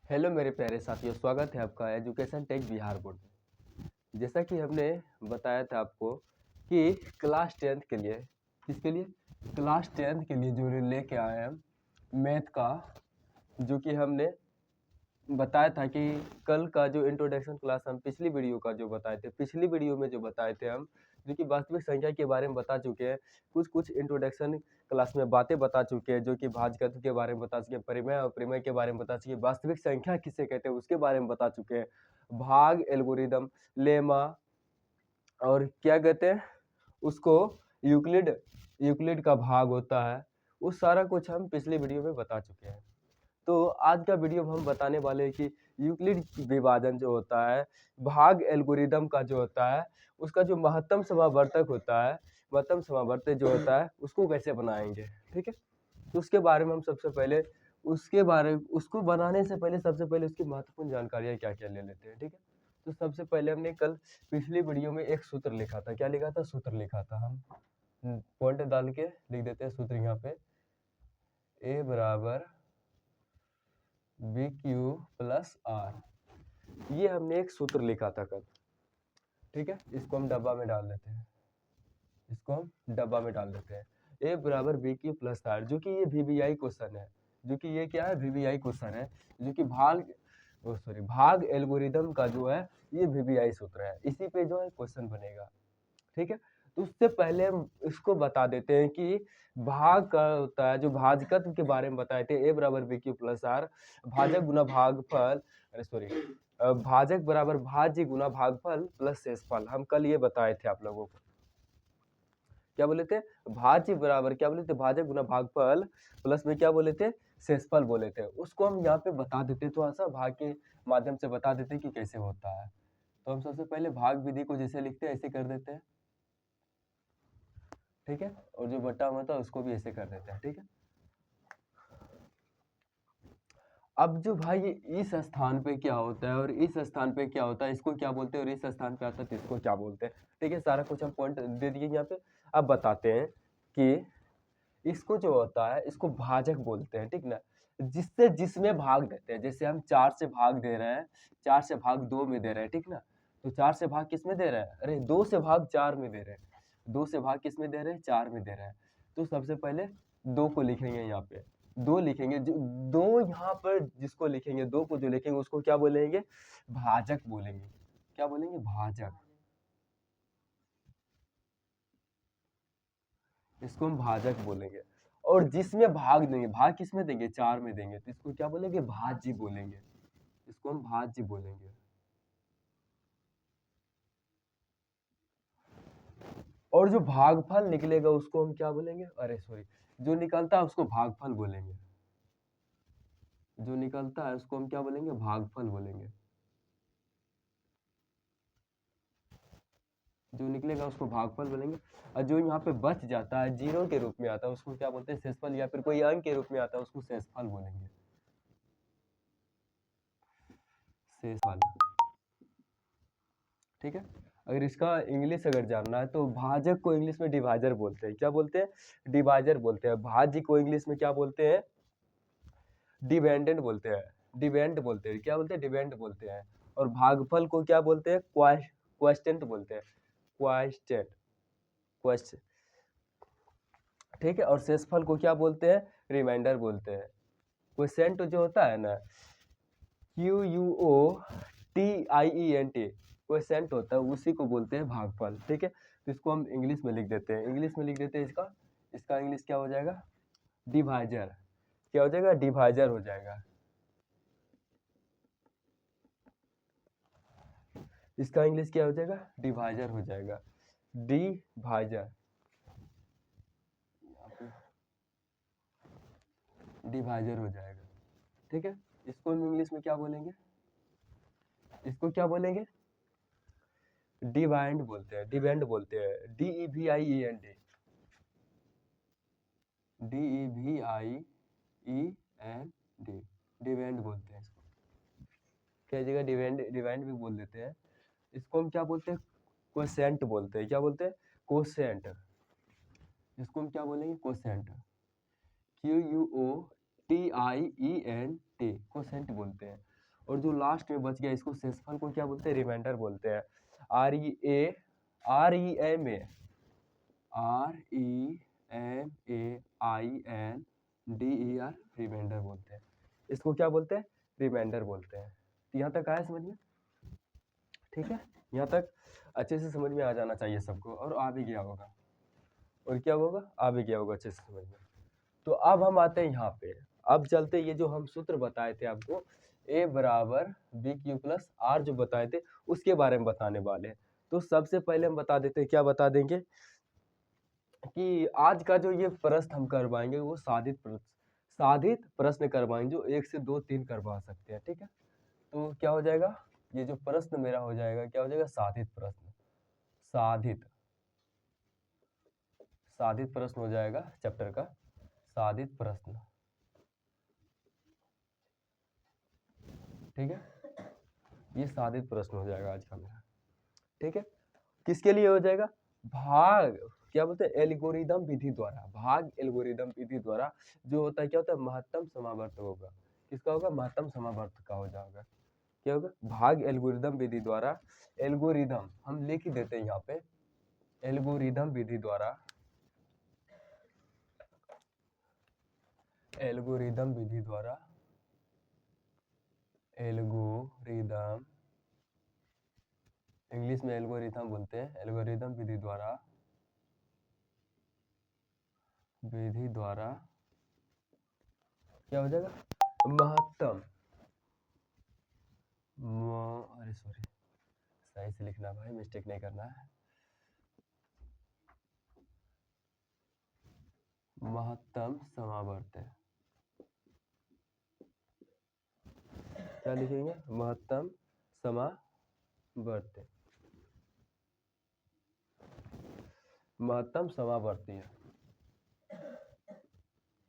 Hello मेरे प्यारे साथियों, स्वागत है आपका एजुकेशन टेक बिहार बोर्ड में। जैसा कि हमने बताया था आपको कि क्लास टेंथ के लिए, किसके लिए, क्लास टेंथ के लिए जो लेके आए हैं मैथ का, जो कि हमने बताया था कि कल का जो इंट्रोडक्शन क्लास हम पिछली वीडियो का जो बताए थे, पिछली वीडियो में जो बताए थे हम, जो कि वास्तविक संख्या के बारे में बता चुके हैं, कुछ कुछ इंट्रोडक्शन क्लास में बातें बता चुके हैं, जो कि भाजकत्व के बारे में बता चुके हैं, परिमेय और परिमेय के बारे में बता चुके हैं, वास्तविक संख्या किसे कहते हैं उसके बारे में बता चुके हैं, भाग एल्गोरिदम, लेमा और क्या कहते हैं उसको, यूक्लिड, यूक्लिड का भाग होता है, उस सारा कुछ हम पिछली वीडियो में बता चुके हैं। तो आज का वीडियो में हम बताने वाले हैं कि यूक्लिड विभाजन जो होता है, भाग एल्गोरिदम का जो होता है, उसका जो महत्तम समावर्तक होता है, महत्तम समावर्तक जो होता है उसको कैसे बनाएंगे। ठीक है, तो उसके बारे में हम सबसे पहले उसको बनाने से पहले सबसे पहले उसकी महत्वपूर्ण जानकारियाँ क्या क्या ले लेते हैं। ठीक है, तो सबसे पहले हमने कल पिछली वीडियो में एक सूत्र लिखा था। क्या लिखा था? सूत्र लिखा था। हम पॉइंट डाल के लिख देते हैं सूत्र यहाँ पे, ए बराबर बी क्यू प्लस आर। ये हमने एक सूत्र लिखा था कल। ठीक है, इसको हम डब्बा में डाल देते हैं, इसको हम डब्बा में डाल देते हैं। ए बराबर बी क्यू प्लस आर, जो कि ये वीवीआई क्वेश्चन है, जो कि ये क्या है, वीवीआई क्वेश्चन है, जो कि भाग एल्गोरिदम का जो है ये वीवीआई सूत्र है, इसी पे जो है क्वेश्चन बनेगा। ठीक है, तो उससे पहले हम इसको बता देते हैं कि भाग का होता है, जो भाजकत्व के बारे में बताए थे, ए बराबर बी क्यू प्लस आर, भाजक गुना भागफल, अरे सॉरी, भाजक बराबर भाज्य गुना भागफल प्लस शेषफल। हम कल ये बताए थे आप लोगों को। क्या बोले थे? भाज्य बराबर क्या बोले थे? भाजक गुना भागफल प्लस में क्या बोले थे? शेषफल बोले थे। उसको हम यहाँ पे बता देते, थोड़ा सा भाग के माध्यम से बता देते कि कैसे होता है। तो हम सबसे पहले भाग विधि को जैसे लिखते हैं ऐसे कर देते हैं। ठीक है, और जो बटा हुआ था उसको भी ऐसे कर देते हैं। ठीक है, अब जो भाई इस स्थान पे क्या होता है और इस स्थान पे क्या होता है, इसको क्या बोलते हैं, और इस स्थान पे आता है तो इसको क्या बोलते हैं। ठीक है, सारा कुछ हम पॉइंट दे दिए यहाँ पे। अब बताते हैं कि इसको जो होता है इसको भाजक बोलते हैं। ठीक ना, जिससे जिसमें भाग देते हैं, जैसे हम 4 से भाग दे रहे हैं, 4 से भाग 2 में दे रहे हैं। ठीक ना, तो 4 से भाग किस में दे रहे हैं? अरे 2 से भाग 4 में दे रहे हैं, 2 से भाग किस में दे रहे हैं? 4 में दे रहे हैं। तो सबसे पहले 2 को लिखेंगे यहाँ पे, 2 लिखेंगे, जो 2 यहाँ पर जिसको लिखेंगे, 2 को जो लिखेंगे उसको क्या बोलेंगे? भाजक बोलेंगे। क्या बोलेंगे? भाजक। इसको हम भाजक बोलेंगे। और जिसमें भाग देंगे, भाग किस में देंगे? 4 में देंगे, तो इसको क्या बोलेंगे? भाज्य बोलेंगे। इसको हम भाज्य बोलेंगे। और जो भागफल निकलेगा उसको हम क्या बोलेंगे? अरे सॉरी, जो निकलता है उसको भागफल बोलेंगे। जो निकलता है उसको हम क्या बोलेंगे? भागफल बोलेंगे। जो निकलेगा उसको भागफल बोलेंगे। और जो यहाँ पे बच जाता है, जीरो के रूप में आता है, उसको क्या बोलते हैं? शेषफल, या फिर कोई अंक के रूप में आता है उसको शेषफल बोलेंगे। शेषफल। ठीक है, अगर इसका इंग्लिश अगर जानना है तो भाजक को इंग्लिश में डिवाइजर बोलते हैं। क्या बोलते हैं? डिवाइजर बोलते हैं। भाज्य को इंग्लिश में क्या बोलते हैं? डिपेंडेंट बोलते हैं। डिपेंड बोलते हैं। क्या बोलते हैं? डिपेंड बोलते हैं। और भागफल को क्या बोलते हैं? क्वेश्चेंट बोलते हैं। Question, question. ठीक है, और शेषफल को क्या बोलते हैं? रिमाइंडर बोलते हैं। क्वेश्चेंट जो होता है ना, QUOTIENT, क्वेश्चेंट होता है, उसी को बोलते हैं भागफल। ठीक है, तो इसको हम इंग्लिश में लिख देते हैं, इंग्लिश में लिख देते हैं इसका, इसका इंग्लिश क्या हो जाएगा? डिवाइजर। क्या हो जाएगा? डिवाइजर हो जाएगा। इसका इंग्लिश क्या हो जाएगा? डिवाइजर हो जाएगा। डिवाइजर, डिवाइजर हो जाएगा। ठीक है, इसको हम इंग्लिश में क्या बोलेंगे? इसको क्या बोलेंगे? डिवाइंड बोलते हैं, डिवेंड बोलते हैं, DEVIEND, DEVIEND, डिवेंड बोलते हैं इसको। कई जगह डिवेंड डिवाइंड भी बोल देते हैं। इसको हम क्या बोलते हैं? क्वोशेंट बोलते हैं। क्या बोलते हैं? क्वोशेंट। इसको हम क्या बोलेंगे? क्वोशेंट। QUOTIENT, क्वोशेंट बोलते हैं। और जो लास्ट में बच गया इसको शेषफल को क्या बोलते हैं, रिमाइंडर बोलते हैं। REMAINDER, रिमाइंडर बोलते हैं। इसको क्या बोलते हैं, रिमाइंडर बोलते हैं। तो यहाँ तक आया समझ में, ठीक है, यहाँ तक अच्छे से समझ में आ जाना चाहिए सबको, और आ भी गया होगा, और क्या होगा, आ भी गया होगा अच्छे से समझ में। तो अब हम आते हैं यहाँ पे, अब चलते, ये जो हम सूत्र बताए थे आपको A बराबर BQ प्लस R जो बताए थे उसके बारे में बताने वाले हैं। तो सबसे पहले हम बता देते हैं, क्या बता देंगे कि आज का जो ये प्रश्न हम करवाएंगे वो साधित प्रश्न करवाएंगे, जो 1 से 2 3 करवा सकते हैं, ठीक है। तो क्या हो जाएगा, ये जो प्रश्न मेरा हो जाएगा, क्या हो जाएगा, साधित प्रश्न, साधित प्रश्न हो जाएगा चैप्टर का, साधित प्रश्न, ठीक है। ये साधित प्रश्न हो जाएगा आज का मेरा, ठीक है। किसके लिए हो जाएगा, भाग, क्या बोलते हैं, एल्गोरिदम विधि द्वारा, भाग एल्गोरिदम विधि द्वारा जो होता है, क्या होता है, महत्तम समावर्त होगा। किसका होगा, महत्तम समावर्त का हो जाएगा, क्या होगा, भाग एल्गोरिदम विधि द्वारा। एल्गोरिदम हम लिख देते हैं यहाँ पे, एल्गोरिदम विधि द्वारा, एल्गोरिदम विधि द्वारा, एल्गोरिदम, इंग्लिश में एल्गोरिथम बोलते हैं, एल्गोरिदम विधि द्वारा, क्या हो जाएगा, महत्तम, अरे सॉरी, सही से लिखना भाई, मिस्टेक नहीं करना है, महत्तम समावर्त, क्या लिखेंगे, महत्तम समावर्त, महत्तम समावर्तीय,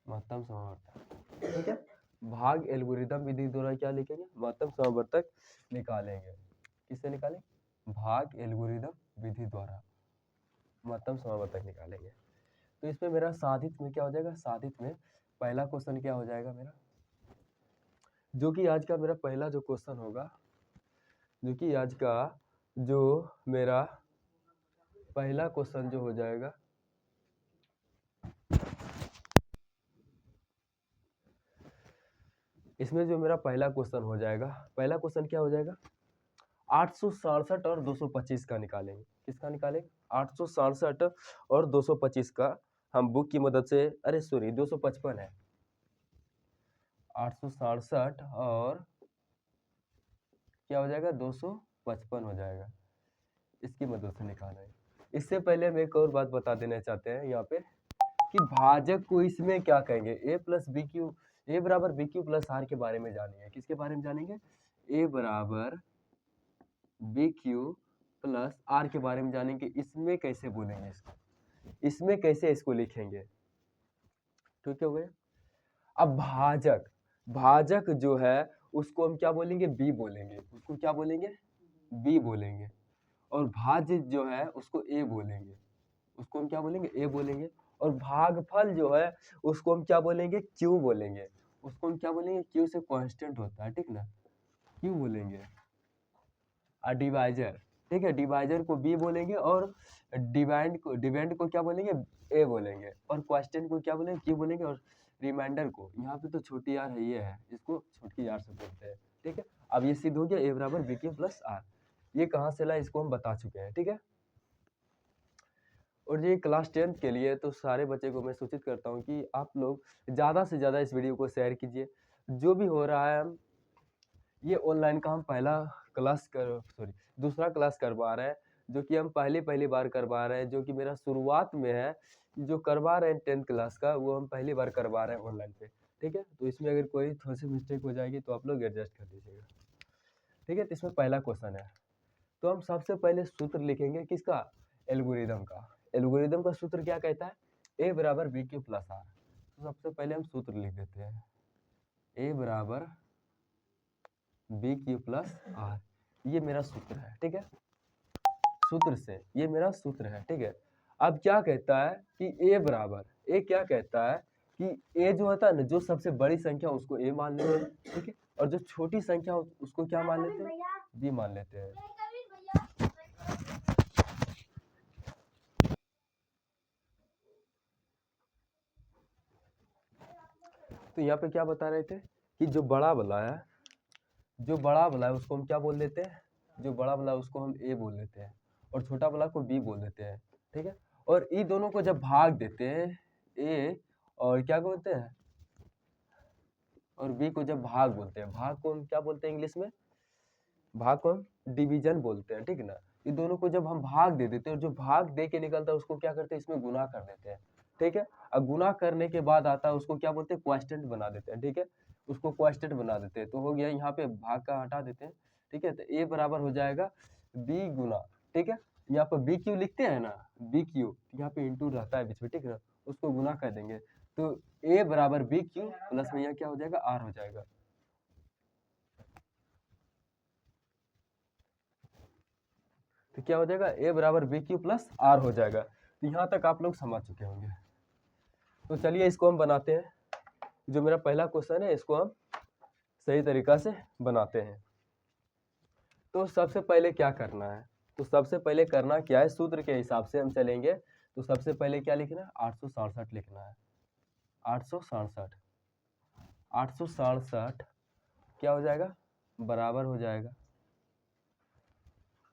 महत्तम समावर्तक, ठीक है। भाग एल्गोरिदम विधि द्वारा क्या लिखेंगे, महत्तम समावर्तक निकालेंगे। किससे निकालेंगे, भाग एल्गोरिदम विधि द्वारा महत्तम समावर्तक निकालेंगे। तो इसमें मेरा साधित में क्या हो जाएगा, साधित में पहला क्वेश्चन क्या हो जाएगा मेरा, जो कि आज का मेरा पहला जो क्वेश्चन होगा, जो कि आज का जो मेरा पहला क्वेश्चन जो हो जाएगा, इसमें जो मेरा पहला क्वेश्चन हो जाएगा, पहला क्वेश्चन क्या हो जाएगा, 867 और 225 का निकालेंगे। किसका निकालेंगे, 867 और 225 का हम बुक की मदद से, अरे सॉरी 255 है, 867 और क्या हो जाएगा, 255 हो जाएगा, इसकी मदद से निकालेंगे। इससे पहले हम एक और बात बता देना चाहते हैं यहाँ पे, कि भाजक को इसमें क्या कहेंगे, ए प्लस बी क्यू, ए बराबर बी क्यू प्लस आर के बारे में जानेंगे। किसके बारे में जानेंगे, ए बराबर बी क्यू प्लस आर के बारे में जानेंगे। इसमें कैसे बोलेंगे इसको, इसमें कैसे इसको लिखेंगे, ठीक हो गया। अब भाजक, भाजक जो है उसको हम क्या बोलेंगे, बी बोलेंगे, उसको क्या बोलेंगे, बी बोलेंगे। और भाज्य जो है उसको ए बोलेंगे, उसको हम क्या बोलेंगे, ए बोलेंगे। और भागफल जो है उसको हम क्या बोलेंगे, क्यू बोलेंगे, उसको हम क्या बोलेंगे, क्यू से कांस्टेंट होता है, ठीक ना, क्यू बोलेंगे। और डिवाइजर, ठीक है, डिवाइजर को बी बोलेंगे, और डिवाइड को क्या बोलेंगे, ए बोलेंगे, और क्वेश्चन को क्या बोलेंगे, क्यू बोलेंगे। और रिमाइंडर को, यहाँ पे तो छोटी आर है, ये है, इसको छोटी आर से बोलते हैं, ठीक है। अब ये सिद्ध हो गया, ए बराबर बी क्यू प्लस आर, ये कहाँ से ला, इसको हम बता चुके हैं, ठीक है। और ये क्लास 10th के लिए, तो सारे बच्चे को मैं सूचित करता हूँ कि आप लोग ज़्यादा से ज़्यादा इस वीडियो को शेयर कीजिए। जो भी हो रहा है, हम ये ऑनलाइन का हम दूसरा क्लास करवा रहे हैं, जो कि हम पहली बार करवा रहे हैं, जो कि मेरा शुरुआत में है, जो करवा रहे हैं 10th क्लास का, वो हम पहली बार करवा रहे हैं ऑनलाइन पे, ठीक है। तो इसमें अगर कोई थोड़ी सी मिस्टेक हो जाएगी तो आप लोग एडजस्ट कर दीजिएगा, ठीक है। तो इसमें पहला क्वेश्चन है, तो हम सबसे पहले सूत्र लिखेंगे किसका, एल्गोरिदम का। एल्गोरिदम का सूत्र क्या कहता है, ए बराबर बी क्यू प्लस आर। तो सबसे पहले हम सूत्र लिख देते हैं, ए बराबर बी क्यू प्लस आर, ये मेरा सूत्र है, ठीक है। सूत्र से ये मेरा सूत्र है, ठीक है। अब क्या कहता है कि ए बराबर, ए क्या कहता है कि ए जो होता है ना, जो सबसे बड़ी संख्या उसको ए मान लेंगे, ठीक है। और जो छोटी संख्या उसको क्या मान लेते हैं, बी मान लेते हैं। तो यहाँ पे क्या बता रहे थे कि जो बड़ा वाला है उसको हम क्या बोल देते हैं, जो बड़ा वाला उसको हम ए बोल देते हैं और छोटा वाला को बी बोल देते हैं, ठीक है। और इन दोनों को जब भाग देते हैं, ए और क्या बोलते हैं, और बी को जब भाग बोलते हैं, भाग को हम क्या बोलते हैं इंग्लिश में, भाग को हम डिवीजन बोलते हैं, ठीक है ना। ये दोनों को जब हम भाग दे देते हैं और जो भाग दे के निकलता है उसको क्या करते हैं, इसमें गुना कर देते हैं, ठीक है। अब गुना करने के बाद आता है उसको क्या बोलते हैं, क्वास्टेंट बना देते हैं, ठीक है। उसको क्वास्टेंट बना देते हैं तो हो गया, यहाँ पे भाग का हटा देते हैं, ठीक है। तो ए बराबर हो जाएगा बी गुना, ठीक है। यहाँ पर बी क्यू लिखते हैं ना, बी क्यू, यहाँ पे इंटू रहता है बीच में, ठीक है ना, उसको गुना कर देंगे तो ए बराबर बी क्यू प्लस में यहाँ क्या हो जाएगा, आर हो जाएगा। तो क्या हो जाएगा, ए बराबर बी क्यू प्लस आर हो जाएगा। तो यहाँ तक आप लोग समझ चुके होंगे। तो चलिए इसको हम बनाते हैं, जो मेरा पहला क्वेश्चन है इसको हम सही तरीका से बनाते हैं। तो सबसे पहले क्या करना है, तो सबसे पहले करना क्या है, सूत्र के हिसाब से हम चलेंगे। तो सबसे पहले क्या लिखना है, 867 लिखना है, 867, 867 क्या हो जाएगा, बराबर हो जाएगा,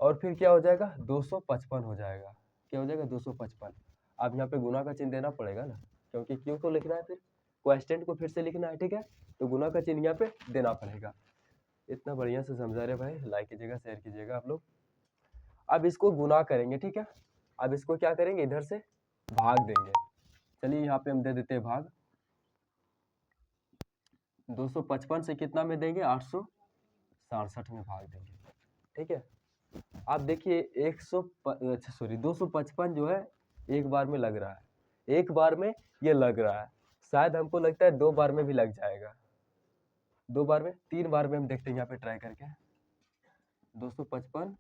और फिर क्या हो जाएगा 255 हो जाएगा, क्या हो जाएगा 255। अब यहाँ पे गुना का चिन्ह देना पड़ेगा ना, क्योंकि क्यों को लिखना है, फिर क्वेश्चन को फिर से लिखना है, ठीक है। तो गुना का चिन्ह यहाँ पे देना पड़ेगा। इतना बढ़िया से समझा रहे भाई, लाइक कीजिएगा, शेयर कीजिएगा आप लोग। अब इसको गुना करेंगे, ठीक है। अब इसको क्या करेंगे, इधर से भाग देंगे। चलिए यहाँ पे हम दे देते हैं भाग, 255 से कितना में देंगे, 867 में भाग देंगे, ठीक है। आप देखिए 255 जो है एक बार में लग रहा है, एक बार में ये लग रहा है, शायद हमको लगता है 2 बार में भी लग जाएगा, 2 बार में, 3 बार में हम देखते हैं यहाँ पे ट्राई करके। 255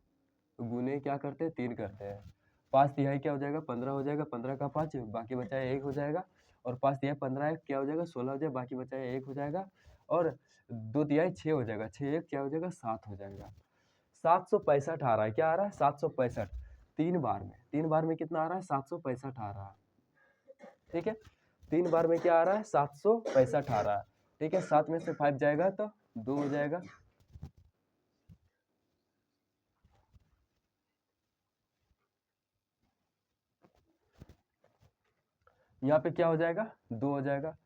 गुने क्या करते हैं, 3 करते हैं, 5 तिहाई क्या हो जाएगा, 15 हो जाएगा, 15 का 5 बाकी बचा है 1 हो जाएगा, और 5 तिहाई 15 क्या हो जाएगा, 16 हो जाएगा, बाकी बचा है 1 हो जाएगा, और 2 तिहाई 6 हो जाएगा, 6 1 क्या हो जाएगा, 7 हो जाएगा। 765 आ रहा है, क्या आ रहा है, 765, 3 बार में कितना आ रहा है, 765 आ रहा है, ठीक है। 3 बार में क्या आ रहा है, 765 आ रहा है, ठीक है। 7 में से 5 जाएगा तो 2 हो जाएगा, यहाँ पे क्या हो जाएगा, 2 हो जाएगा,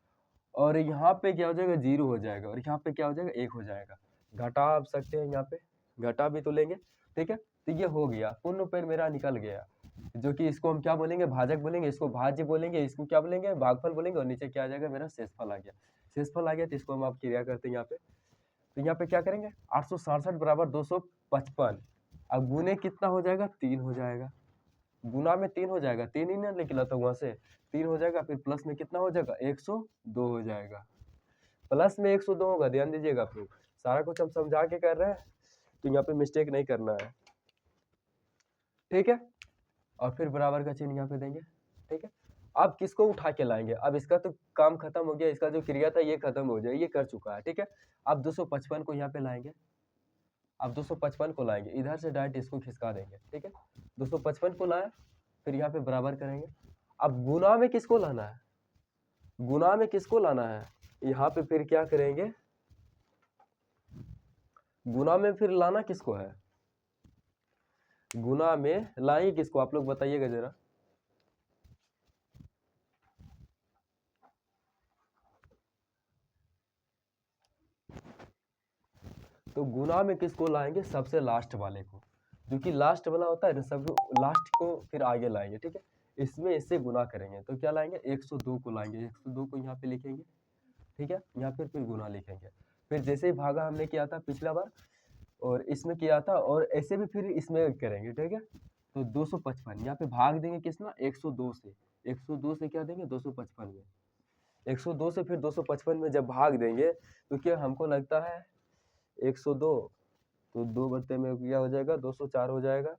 और यहाँ पे क्या हो जाएगा, 0 हो जाएगा, और यहाँ पे क्या हो जाएगा, 1 हो जाएगा। घटा आप सकते हैं, यहाँ पे घटा भी तो लेंगे, ठीक है। तो ये हो गया, पूर्ण पेड़ मेरा निकल गया, जो कि इसको हम क्या बोलेंगे, भाजक बोलेंगे, इसको भाज्य बोलेंगे, इसको क्या बोलेंगे, भागफल बोलेंगे, और नीचे क्या आ जाएगा, मेरा शेषफल आ गया। शेषफल आ गया तो इसको हम आप क्रिया करते हैं यहाँ पे। तो यहाँ पे क्या करेंगे, 867 बराबर 255, अब गुने कितना हो जाएगा, 3 हो जाएगा, गुना में 3 हो जाएगा, 3 ही ना निकला था वहां से, 3 हो जाएगा, फिर प्लस में कितना हो जाएगा, 102 हो जाएगा, प्लस में 102 होगा, ध्यान दीजिएगा आप लोग, सारा कुछ हम समझा के कर रहे हैं तो यहाँ पे मिस्टेक नहीं करना है, ठीक है। और फिर बराबर का चिन्ह यहाँ पे देंगे, ठीक है। अब किसको उठा के लाएंगे, अब इसका तो काम खत्म हो गया, इसका जो क्रिया था ये खत्म हो जाए, ये कर चुका है, ठीक है। अब 255 को यहाँ पे लाएंगे, अब 255 को लाएंगे, इधर से डायरेक्ट इसको खिसका देंगे, ठीक है। 255 को लाए, फिर यहाँ पे बराबर करेंगे। अब गुना में किसको लाना है, गुना में किसको लाना है, यहाँ पे फिर क्या करेंगे, गुना में फिर लाना किसको है, गुना में लाएंगे किसको, आप लोग बताइएगा जरा। तो गुना में किसको लाएंगे, सबसे लास्ट वाले को, जो कि लास्ट वाला होता है ना, सब लास्ट को फिर आगे लाएंगे, ठीक है। इसमें इससे गुना करेंगे तो क्या लाएंगे, 102 को लाएंगे, 102 को यहाँ पे लिखेंगे, ठीक है। यहाँ फिर गुना लिखेंगे, फिर जैसे ही भागा हमने किया था पिछला बार और इसमें किया था, और ऐसे भी फिर इसमें करेंगे, ठीक है। तो 255 यहाँ पे भाग देंगे किसना, 102 से, 102 से क्या देंगे, 255 में, 102 से फिर 255 में जब भाग देंगे तो क्या हमको लगता है 102, तो 2 बट्टे में क्या हो जाएगा, 204 हो जाएगा,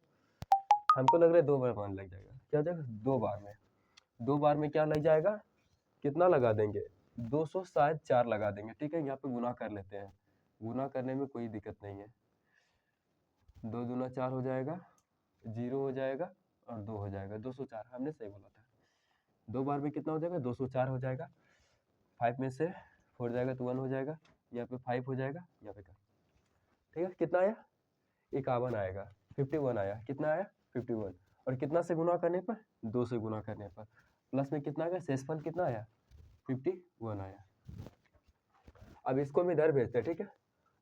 हमको लग रहा है 2 बार मान लग जाएगा, क्या हो जाएगा, 2 बार में, 2 बार में क्या लग जाएगा, कितना लगा देंगे, 200 शायद 4 लगा देंगे, ठीक है। यहाँ पे गुना कर लेते हैं, गुना करने में कोई दिक्कत नहीं है। 2 दूना 4 हो जाएगा, 0 हो जाएगा और 2 हो जाएगा, 204। हमने सही बोला था। 2 बार में कितना हो जाएगा? 204 हो जाएगा। 5 में से 4 जाएगा तो 1 हो जाएगा, यहाँ पे 5 हो जाएगा, यहाँ पे ठीक है। कितना आया? 51 आएगा। 51 आया। कितना आया? 51। और कितना से गुना करने पर? 2 से गुना करने पर। प्लस में कितना आएगा? शेषफल कितना आया? 51 आया। अब इसको हम इधर भेजते हैं, ठीक है।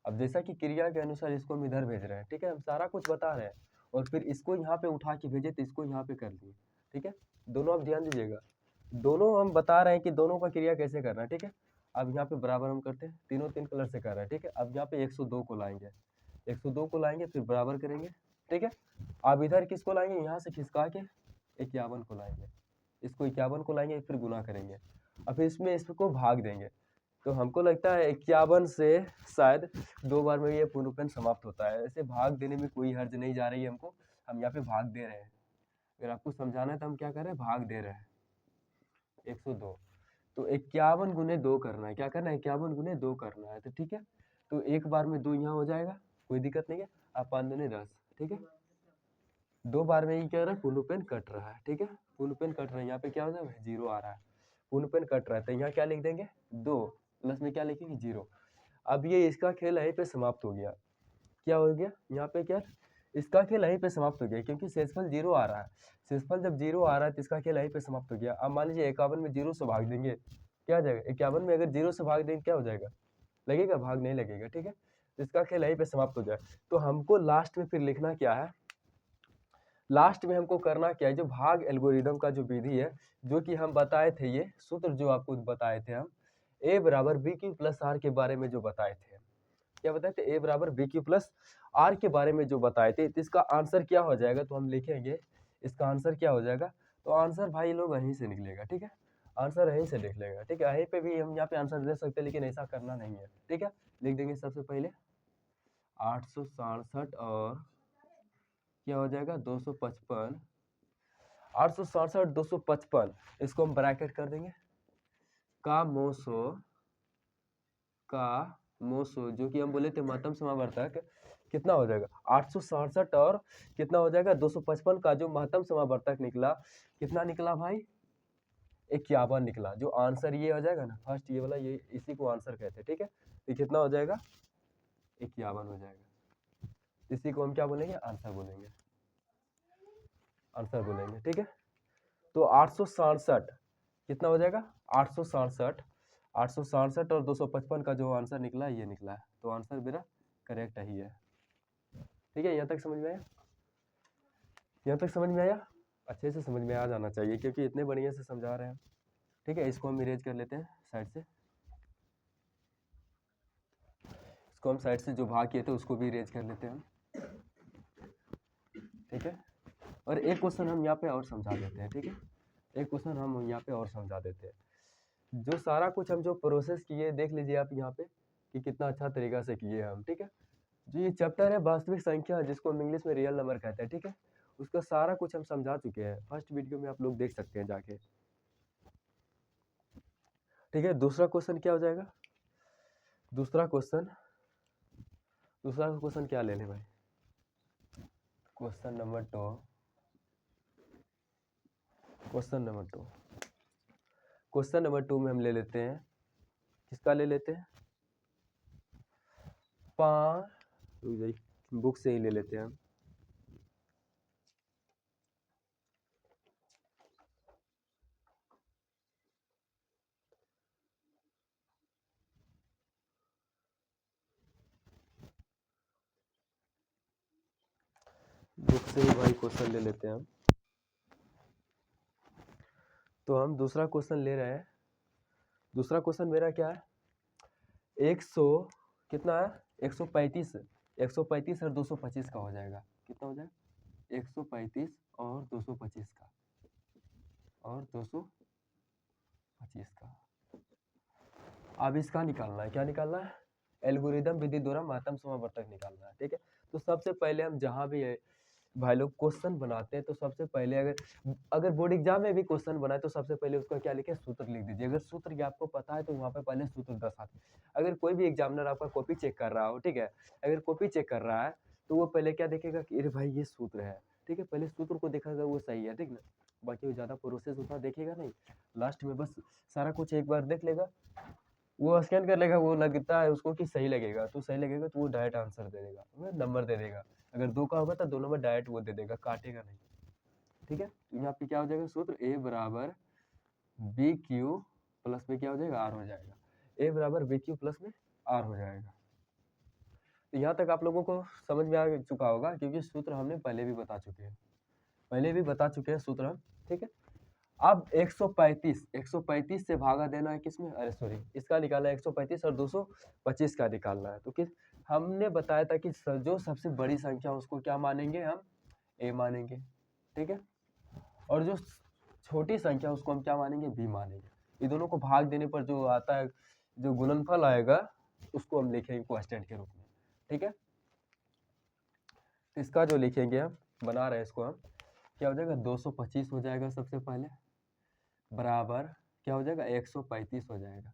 अब जैसा कि क्रिया के अनुसार इसको हम इधर भेज रहे हैं, ठीक है। हम सारा कुछ बता रहे हैं और फिर इसको यहाँ पे उठा के भेजे तो इसको यहाँ पे कर दिए, ठीक है। दोनों आप ध्यान दीजिएगा, दोनों हम बता रहे हैं कि दोनों का क्रिया कैसे करना है, ठीक है। अब यहाँ पे बराबर हम करते हैं, तीनों 3 कलर से कर रहे हैं, ठीक है। अब यहाँ पे 102 को लाएंगे, 102 को लाएंगे, फिर बराबर करेंगे, ठीक है। अब इधर किसको लाएंगे? यहाँ से खिसका के 51 को लाएंगे, इसको 51 को लाएंगे, फिर गुना करेंगे। अब इसमें इसको भाग देंगे। तो हमको लगता है 51 से शायद 2 बार में ये पूर्णपन समाप्त होता है। ऐसे भाग देने में कोई हर्ज नहीं जा रही है हमको, हम यहाँ पे भाग दे रहे हैं। अगर आपको समझाना है तो हम क्या कर रहे हैं? भाग दे रहे हैं। 102 तो 51 गुने 2 करना है। क्या करना है? 51 गुने 2 करना है, तो ठीक है। तो एक बार में 2 यहाँ हो जाएगा, कोई दिक्कत नहीं है। आप 5 दूने 10, ठीक है। 2 बार में ये क्या हो रहा है? पूर्ण पेन कट रहा है, ठीक है। पूर्ण पेन कट रहा है, यहाँ पे क्या हो जाएगा? 0 आ रहा है। पूर्ण पेन कट रहा है तो यहाँ क्या लिख देंगे? 2 प्लस में क्या लिखेंगे? 0। अब ये इसका खेल यहीं पे समाप्त हो गया। क्या हो गया? यहाँ पे क्या? इसका खेल यहीं पे समाप्त हो गया, क्योंकि शेषफल 0 आ रहा है। शेषफल जब 0 आ रहा है तो इसका खेल यहीं पे समाप्त हो गया। अब मान लीजिए 51 में 0 से भाग देंगे, क्या आ जाएगा? 51 में अगर 0 से भाग देंगे क्या हो जाएगा? लगेगा? भाग नहीं लगेगा, ठीक है। इसका खेल यहीं पे समाप्त हो जाए। तो हमको लास्ट में फिर लिखना क्या है? लास्ट में हमको करना क्या है? जो भाग एल्गोरिदम का जो विधि है, जो कि हम बताए थे, ये सूत्र जो आपको बताए थे हम, a बराबर बी क्यू प्लस आर के बारे में जो बताए थे। क्या बताए थे? a बराबर बी क्यू प्लस आर के बारे में जो बताए थे। तो इसका आंसर क्या हो जाएगा? तो हम लिखेंगे इसका आंसर क्या हो जाएगा? तो आंसर भाई लोग यहीं से निकलेगा, ठीक है। आंसर यहीं से लिख लेगा, ठीक है। यहीं पे भी हम यहाँ पे आंसर दे सकते हैं, लेकिन ऐसा करना नहीं है, ठीक है। लिख देंगे सबसे पहले 867 और क्या हो जाएगा? 255। 867 255, इसको हम ब्रैकेट कर देंगे। का मोसो जो कि हम बोले थे महत्तम समावर्तक, कितना हो जाएगा? 867 और कितना हो जाएगा? 255 का जो महत्तम समावर्तक निकला, कितना निकला भाई? 51 निकला। जो आंसर ये हो जाएगा ना, फर्स्ट ये वाला, ये इसी को आंसर कहते हैं, ठीक है। ये कितना हो जाएगा? 51 हो जाएगा। इसी को हम क्या बोलेंगे? आंसर बोलेंगे, आंसर बोलेंगे, ठीक है। तो 867 कितना हो जाएगा? 867, 867 और 255 का जो आंसर निकला है, ये निकला है। तो आंसर मेरा करेक्ट ही है, ठीक है। यहाँ तक समझ में आया? यहाँ तक समझ में आया? अच्छे से समझ में आ जाना चाहिए, क्योंकि इतने बढ़िया से समझा रहे हैं, ठीक है। इसको हम इरेज कर लेते हैं साइड से, इसको हम साइड से जो भाग किए थे उसको भी इरेज कर लेते हैं, ठीक है। और एक क्वेश्चन हम यहाँ पे और समझा देते हैं, ठीक है। एक क्वेश्चन हम यहाँ पे और समझा देते हैं। जो सारा कुछ हम जो प्रोसेस किए, देख लीजिए आप यहाँ पे कि कितना अच्छा तरीका से किए हम, ठीक है। जो ये चैप्टर है वास्तविक संख्या, जिसको हम इंग्लिश में रियल नंबर कहते हैं, ठीक है, उसका सारा कुछ हम समझा चुके हैं। फर्स्ट वीडियो में आप लोग देख सकते हैं जाके, ठीक है। दूसरा क्वेश्चन क्या हो जाएगा? दूसरा क्वेश्चन क्या ले लें भाई? क्वेश्चन नंबर 2, क्वेश्चन नंबर 2 में हम ले लेते हैं, किसका ले लेते हैं? बुक से ही ले लेते हैं हम। बुक से ही भाई क्वेश्चन ले लेते हैं हम। तो हम दूसरा क्वेश्चन ले रहे हैं। दूसरा क्वेश्चन मेरा क्या है? 100 कितना है? 135, 135 और 225 का हो जाएगा। कितना हो जाएगा? 135 और 225 का, और 225 का। अब इसका निकालना है, क्या निकालना है? एल्गोरिदम विधि द्वारा महत्तम समावर्तक निकालना है, ठीक है। तो सबसे पहले हम जहाँ भी है भाई लोग क्वेश्चन बनाते हैं तो सबसे पहले अगर अगर बोर्ड एग्जाम में भी क्वेश्चन बनाए तो सबसे पहले उसका क्या लिखे, सूत्र लिख दीजिए। अगर सूत्र की आपको पता है तो वहाँ पे पहले सूत्र 10 आते हैं। अगर कोई भी एग्जामिनर आपका कॉपी चेक कर रहा हो, ठीक है, अगर कॉपी चेक कर रहा है तो वो पहले क्या देखेगा कि अरे भाई ये सूत्र है, ठीक है, पहले सूत्र को देखेगा वो सही है, ठीक ना, बाकी वो ज़्यादा प्रोसेस उतना देखेगा नहीं, लास्ट में बस सारा कुछ एक बार देख लेगा, वो स्कैन कर लेगा, वो लगता है उसको कि सही लगेगा तो सही लगेगा तो वो डायरेक्ट आंसर दे देगा, वो नंबर दे देगा। अगर 2 का होगा तो 2 नंबर डायरेक्ट वो दे देगा, काटेगा नहीं, ठीक है। यहाँ पे क्या हो जाएगा, सूत्र ए बराबर बी क्यू प्लस में क्या हो जाएगा, आर हो जाएगा। ए बराबर बी क्यू प्लस में आर हो जाएगा। तो यहाँ तक आप लोगों को समझ में आ चुका होगा क्योंकि सूत्र हमने पहले भी बता चुके हैं सूत्र हम, ठीक है। अब 135 से भागा देना है किसमें, अरे सॉरी, इसका निकालना है 135 और 225 का निकालना है। तो किस हमने बताया था कि जो सबसे बड़ी संख्या उसको क्या मानेंगे, हम ए मानेंगे, ठीक है, और जो छोटी संख्या उसको हम क्या मानेंगे, बी मानेंगे। ये दोनों को भाग देने पर जो आता है, जो गुणनफल आएगा उसको हम लिखेंगे कांस्टेंट के रूप में, ठीक है। तो इसका जो लिखेंगे हम, बना रहे हैं इसको हम, क्या हो जाएगा, 225 हो जाएगा सबसे पहले, बराबर क्या हो जाएगा, 135 हो जाएगा।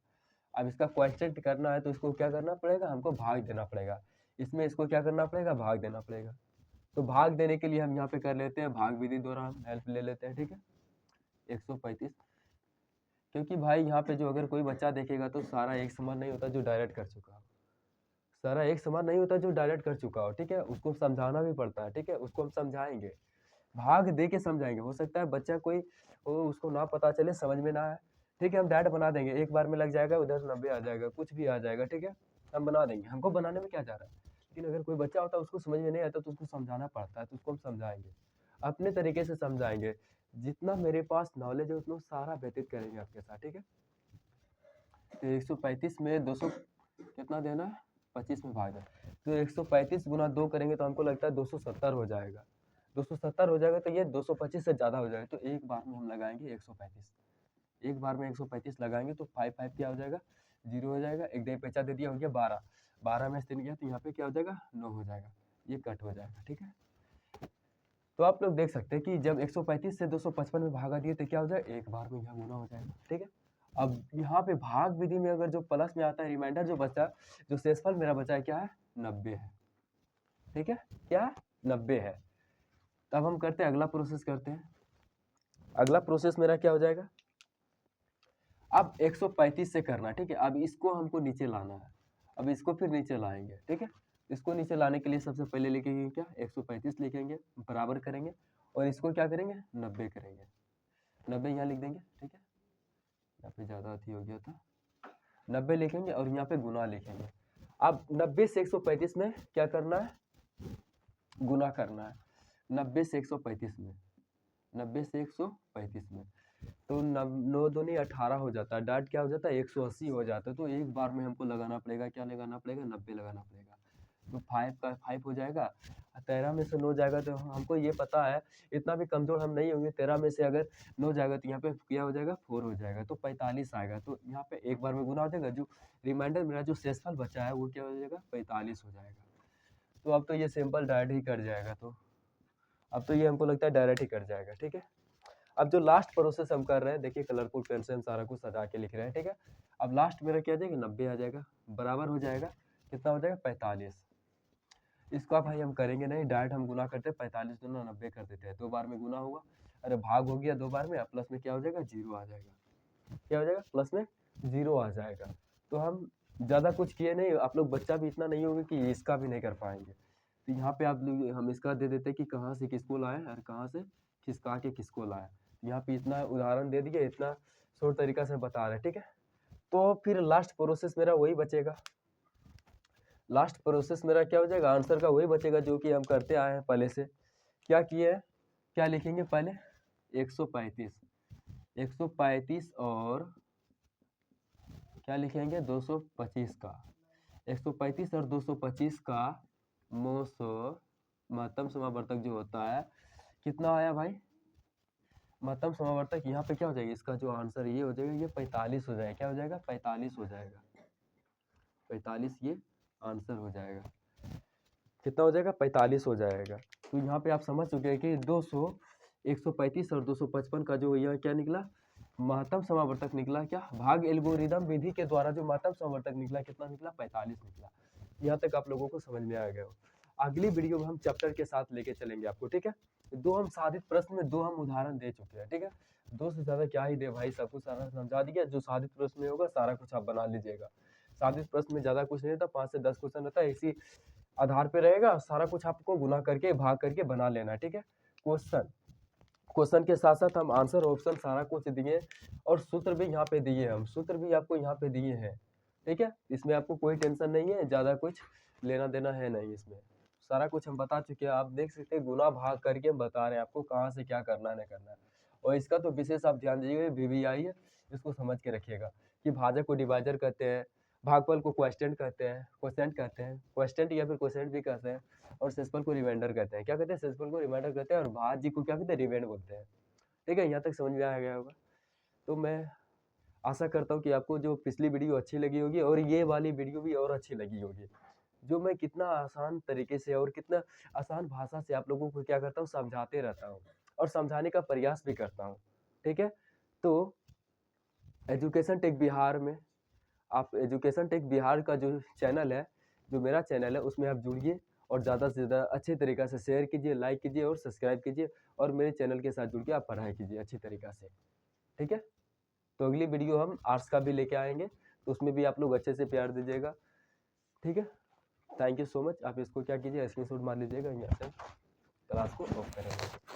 अब इसका क्वेश्चन करना है तो इसको क्या करना पड़ेगा, हमको भाग देना पड़ेगा, इसमें इसको क्या करना पड़ेगा, भाग देना पड़ेगा। तो भाग देने के लिए हम यहाँ पे कर लेते हैं भाग विधि द्वारा हम हेल्प ले लेते हैं, ठीक है। 135, क्योंकि भाई यहाँ पे जो अगर कोई बच्चा देखेगा तो सारा एक समान नहीं होता जो डायरेक्ट कर चुका हो, सारा एक समान नहीं होता जो डायरेक्ट कर चुका हो, ठीक है, उसको समझाना भी पड़ता है, ठीक है, उसको हम समझाएंगे, भाग दे के समझाएंगे। हो सकता है बच्चा कोई उसको ना पता चले, समझ में ना आए, ठीक है, हम डायरेक्ट बना देंगे, एक बार में लग जाएगा, उधर 90 आ जाएगा, कुछ भी आ जाएगा, ठीक है, हम बना देंगे, हमको बनाने में क्या जा रहा है। लेकिन अगर कोई बच्चा होता है उसको समझ में नहीं आता तो उसको समझाना पड़ता है, तो उसको हम समझाएंगे, अपने तरीके से समझाएंगे, जितना मेरे पास नॉलेज है उतना सारा व्यतीत करेंगे आपके साथ, ठीक है। तो 135 में 200 कितना देना है, 25 में भाग है, तो 135 गुना 2 करेंगे तो हमको लगता है 270 हो जाएगा, 270 हो जाएगा, तो ये 225 से ज़्यादा हो जाएगा, तो एक बार में हम लगाएंगे 135, एक बार में 135 लगाएंगे तो 5 क्या हो जाएगा, 0 हो जाएगा, एक डेढ़ पैसा दे दिया, हो गया 12, 12 में से 3 गया तो यहाँ पे क्या हो जाएगा, 9 हो जाएगा, ये कट हो जाएगा, ठीक है। तो आप लोग देख सकते हैं कि जब 135 से 255 में भागा दिए तो क्या हो जाएगा, एक बार में यहाँ गुना हो जाएगा, ठीक है। अब यहाँ पे भाग विधि में अगर जो प्लस में आता है रिमाइंडर जो बचा, जो शेषफल मेरा बचा है क्या है, 90 है, ठीक है, क्या है, 90 है। तब हम करते हैं अगला प्रोसेस करते हैं, अगला प्रोसेस मेरा क्या हो जाएगा, अब 135 से करना, ठीक है, अब इसको हमको नीचे लाना है, अब इसको फिर नीचे लाएंगे, ठीक है, इसको नीचे लाने के लिए सबसे पहले लिखेंगे क्या, 135 लिखेंगे, बराबर करेंगे, और इसको क्या करेंगे, 90 करेंगे, 90 यहाँ लिख देंगे, ठीक है, यहाँ पे ज़्यादा अथी हो गया था, 90 लिखेंगे और यहाँ पे गुना लिखेंगे। अब 90 से 135 में क्या करना है, गुना करना है, 90 से 135 में, 90 से 135 में, तो 9 दूनी 18 हो जाता है, डाट क्या हो जाता है, 180 हो जाता है, तो एक बार में हमको लगाना पड़ेगा, क्या लगाना पड़ेगा, 90 लगाना पड़ेगा, तो 5 का 5 हो जाएगा, 13 में से 9 जाएगा, तो हमको ये पता है, इतना भी कमजोर हम नहीं होंगे, 13 में से अगर 9 जाएगा तो यहाँ पे क्या हो जाएगा, 4 हो जाएगा, तो 45 आएगा, तो यहाँ पे एक बार में गुना हो जाएगा, जो रिमाइंडर मेरा जो शेषफल बचा है वो क्या हो जाएगा, 45 हो जाएगा। तो अब तो ये सिंपल डायरेक्ट ही कट जाएगा, तो अब तो ये हमको लगता है डायरेक्ट ही कट जाएगा, ठीक है। अब जो लास्ट प्रोसेस हम कर रहे हैं, देखिए कलरफुल पेन से हम सारा कुछ सजा के लिख रहे हैं, ठीक है। अब लास्ट मेरा क्या आ जाएगा, 90 आ जाएगा, बराबर हो जाएगा, कितना हो जाएगा, 45। इसको अब भाई हम करेंगे नहीं, डायरेक्ट हम गुना करते हैं, 45 दूना 90 कर देते हैं, 2 बार में गुना होगा, अरे भाग हो गया 2 बार में, प्लस में क्या हो जाएगा, 0 आ जाएगा, क्या हो जाएगा, प्लस में 0 आ जाएगा। तो हम ज़्यादा कुछ किए नहीं, आप लोग बच्चा भी इतना नहीं होगा कि इसका भी नहीं कर पाएंगे, तो यहाँ पे आप लोग हम इसका दे देते कि कहाँ से किसको लाए और कहाँ से खिसका के किसको लाए, यहाँ पे इतना उदाहरण दे दिया, इतना शॉर्ट तरीका से बता रहे हैं, ठीक है। तो फिर लास्ट प्रोसेस मेरा वही बचेगा, लास्ट प्रोसेस मेरा क्या हो जाएगा, आंसर का वही बचेगा जो कि हम करते आए हैं पहले से। क्या किए हैं, क्या लिखेंगे पहले, 135, 135 और क्या लिखेंगे, 225 का, 135 और 225 का महत्तम समावर्तक जो होता है, कितना आया भाई, महत्तम समावर्तक यहाँ पे क्या हो जाएगा, इसका जो आंसर ये हो जाएगा, ये 45 हो जाएगा, क्या हो जाएगा, 45 हो जाएगा, 45 ये आंसर हो जाएगा, कितना हो जाएगा, 45 हो जाएगा। तो यहाँ पे आप समझ चुके हैं कि 200, 135 और 255 का जो यह क्या निकला, महत्तम समावर्तक निकला। क्या भाग एल्गोरिदम विधि के द्वारा जो महत्तम समावर्तक निकला, कितना निकला, 45 निकला। यहाँ तक आप लोगों को समझ में आ गया हो। अगली वीडियो में हम चैप्टर के साथ लेके चलेंगे आपको, ठीक है। दो हम साधित प्रश्न में दो हम उदाहरण दे चुके हैं, ठीक है। दो से ज्यादा क्या ही दे भाई, सब कुछ सारा समझा दिया। जो साधित प्रश्न में होगा सारा कुछ आप बना लीजिएगा। साधित प्रश्न में ज्यादा कुछ नहीं रहता, 5 से 10 क्वेश्चन रहता है, इसी आधार पे रहेगा। सारा कुछ आपको गुना करके भाग करके बना लेना, ठीक है। क्वेश्चन के साथ साथ हम आंसर ऑप्शन सारा कुछ दिए और सूत्र भी यहाँ पे दिए, हम सूत्र भी आपको यहाँ पे दिए हैं, ठीक है। इसमें आपको कोई टेंशन नहीं है, ज़्यादा कुछ लेना देना है नहीं, इसमें सारा कुछ हम बता चुके हैं। आप देख सकते हैं गुना भाग करके हम बता रहे हैं आपको कहाँ से क्या करना है नहीं करना है। और इसका तो विशेष आप ध्यान दीजिएगा, VVI है, इसको समझ के रखिएगा कि भाजक को डिवाइजर कहते हैं, भागफल को क्वेश्चन कहते हैं, क्वेश्चन या फिर क्वेश्चन भी कहते हैं, और शेषफल को रिमाइंडर कहते हैं। क्या कहते हैं, शेषफल को रिमाइंडर कहते हैं, और भाज्य को क्या कहते हैं, रिमाइंड बोलते हैं, ठीक है। यहाँ तक समझ में आ गया होगा। तो मैं आशा करता हूँ कि आपको जो पिछली वीडियो अच्छी लगी होगी और ये वाली वीडियो भी और अच्छी लगी होगी। जो मैं कितना आसान तरीके से और कितना आसान भाषा से आप लोगों को क्या करता हूँ, समझाते रहता हूँ और समझाने का प्रयास भी करता हूँ, ठीक है। तो एजुकेशन टेक बिहार में, आप एजुकेशन टेक बिहार का जो चैनल है, जो मेरा चैनल है, उसमें आप जुड़िए और ज़्यादा से ज़्यादा अच्छे तरीक़े से शेयर कीजिए, लाइक कीजिए और सब्सक्राइब कीजिए, और मेरे चैनल के साथ जुड़ के आप पढ़ाई कीजिए अच्छी तरीक़ा से, ठीक है। तो अगली वीडियो हम आर्ट्स का भी लेके आएंगे, तो उसमें भी आप लोग अच्छे से प्यार दीजिएगा, ठीक है। Thank you so much. आप इसको क्या कीजिए, स्क्रीनशॉट मार लीजिएगा, यहाँ से क्लास को ऑफ करेंगे।